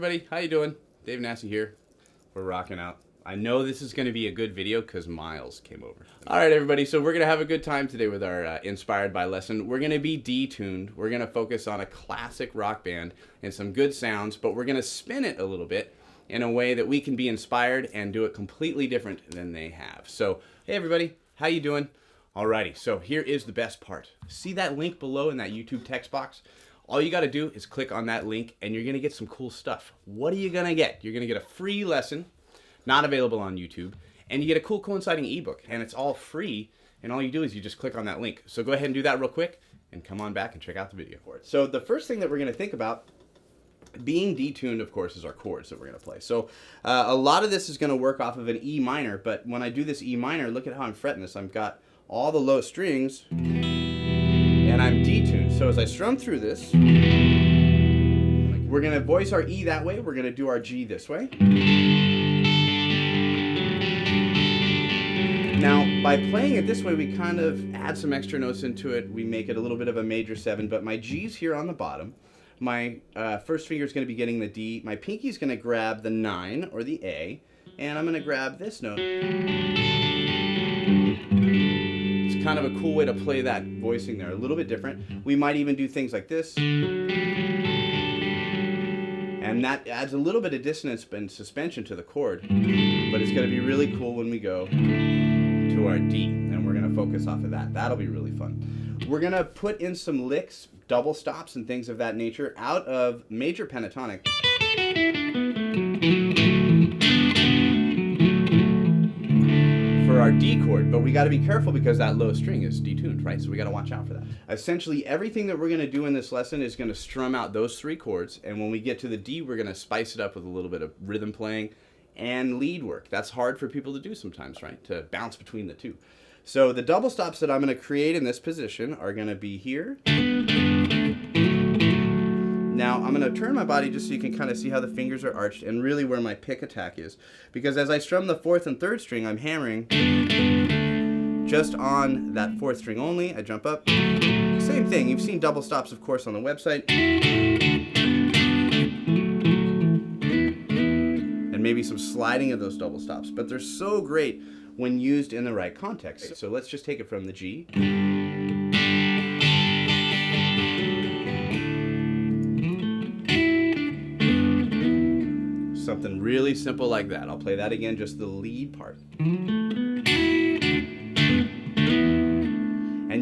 everybody, how you doing? Dave Nassi here. We're rocking out. I know this is going to be a good video because Miles came over. All right, everybody, so we're going to have a good time today with our Inspired by lesson. We're going to be detuned. We're going to focus on a classic rock band and some good sounds, but we're going to spin it a little bit in a way that we can be inspired and do it completely different than they have. So, hey, everybody, how you doing? Alrighty, so here is the best part. See that link below in that YouTube text box? All you got to do is click on that link and you're going to get some cool stuff. What are you going to get? You're going to get a free lesson, not available on YouTube, and you get a cool coinciding ebook, and it's all free, and all you do is you just click on that link. So go ahead and do that real quick and come on back and check out the video for it. So the first thing that we're going to think about being detuned, of course, is our chords that we're going to play. So a lot of this is going to work off of an E minor, but when I do this E minor, look at how I'm fretting this. I've got all the low strings, and I'm detuned. So as I strum through this, we're going to voice our E that way, we're going to do our G this way. Now, by playing it this way, we kind of add some extra notes into it. We make it a little bit of a major 7, but my G's here on the bottom. My first finger is going to be getting the D. My pinky is going to grab the 9 or the A, and I'm going to grab this note. It's kind of a cool way to play that voicing there, a little bit different. We might even do things like this. And that adds a little bit of dissonance and suspension to the chord, but it's going to be really cool when we go to our D, and we're going to focus off of that. That'll be really fun. We're going to put in some licks, double stops, and things of that nature out of major pentatonic. For our D chord, but we got to be careful because that low string is detuned, right? So we got to watch out for that. Essentially, everything that we're going to do in this lesson is going to strum out those 3 chords, and when we get to the D, we're going to spice it up with a little bit of rhythm playing and lead work. That's hard for people to do sometimes, right? To bounce between the two. So the double stops that I'm going to create in this position are going to be here. Now I'm going to turn my body just so you can kind of see how the fingers are arched and really where my pick attack is. Because as I strum the 4th and 3rd string, I'm hammering just on that 4th string only. I jump up. Same thing. You've seen double stops, of course, on the website. Maybe some sliding of those double stops, but they're so great when used in the right context. So let's just take it from the G. Something really simple like that. I'll play that again, just the lead part. And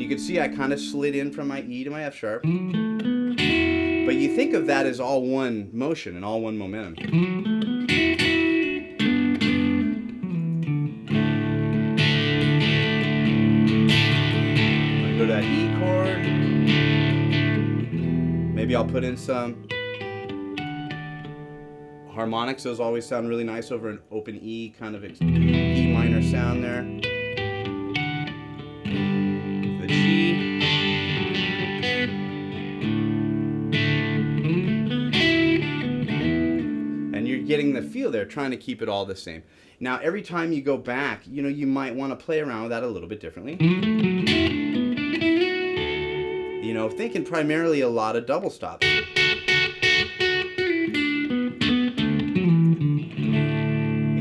you can see I kind of slid in from my E to my F sharp. But you think of that as all one motion and all one momentum. Go to that E chord. Maybe I'll put in some harmonics. Those always sound really nice over an open E, kind of E minor sound there. The G. And you're getting the feel there, trying to keep it all the same. Now, every time you go back, you know, you might want to play around with that a little bit differently. You know, thinking primarily a lot of double stops.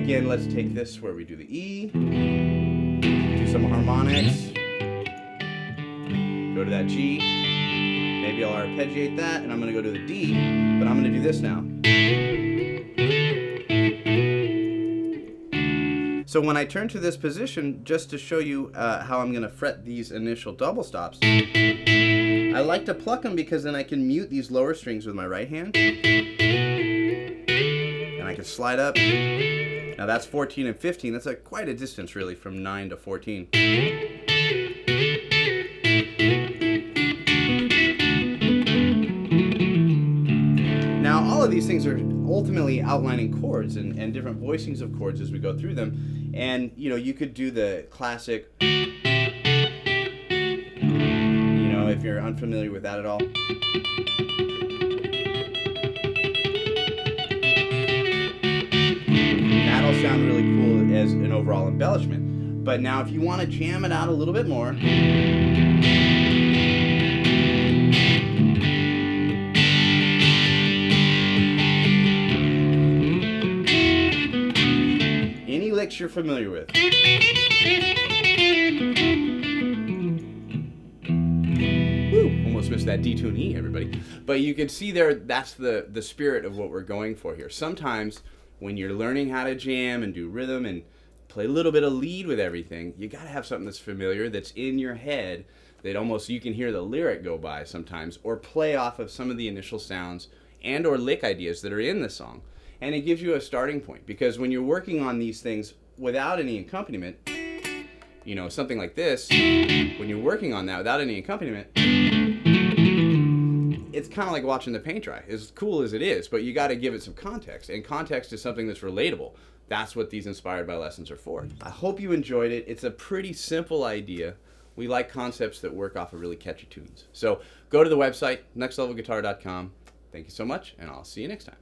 Again, let's take this where we do the E, do some harmonics, go to that G, maybe I'll arpeggiate that, and I'm going to go to the D, but I'm going to do this now. So when I turn to this position, just to show you how I'm going to fret these initial double stops, I like to pluck them because then I can mute these lower strings with my right hand. And I can slide up. Now that's 14 and 15. That's quite a distance really from 9 to 14. Now all of these things are ultimately outlining chords and different voicings of chords as we go through them. And you know, you could do the classic, if you're unfamiliar with that at all. That'll sound really cool as an overall embellishment. But now if you want to jam it out a little bit more, this you're familiar with. Woo, almost missed that detuned E, everybody. But you can see there, that's the spirit of what we're going for here. Sometimes when you're learning how to jam and do rhythm and play a little bit of lead with everything, you got to have something that's familiar, that's in your head, that almost you can hear the lyric go by sometimes, or play off of some of the initial sounds and or lick ideas that are in the song. And it gives you a starting point, because when you're working on these things without any accompaniment, you know, something like this, when you're working on that without any accompaniment, it's kind of like watching the paint dry. As cool as it is, but you got to give it some context, and context is something that's relatable. That's what these Inspired by lessons are for. I hope you enjoyed it. It's a pretty simple idea. We like concepts that work off of really catchy tunes. So go to the website, nextlevelguitar.com. Thank you so much, and I'll see you next time.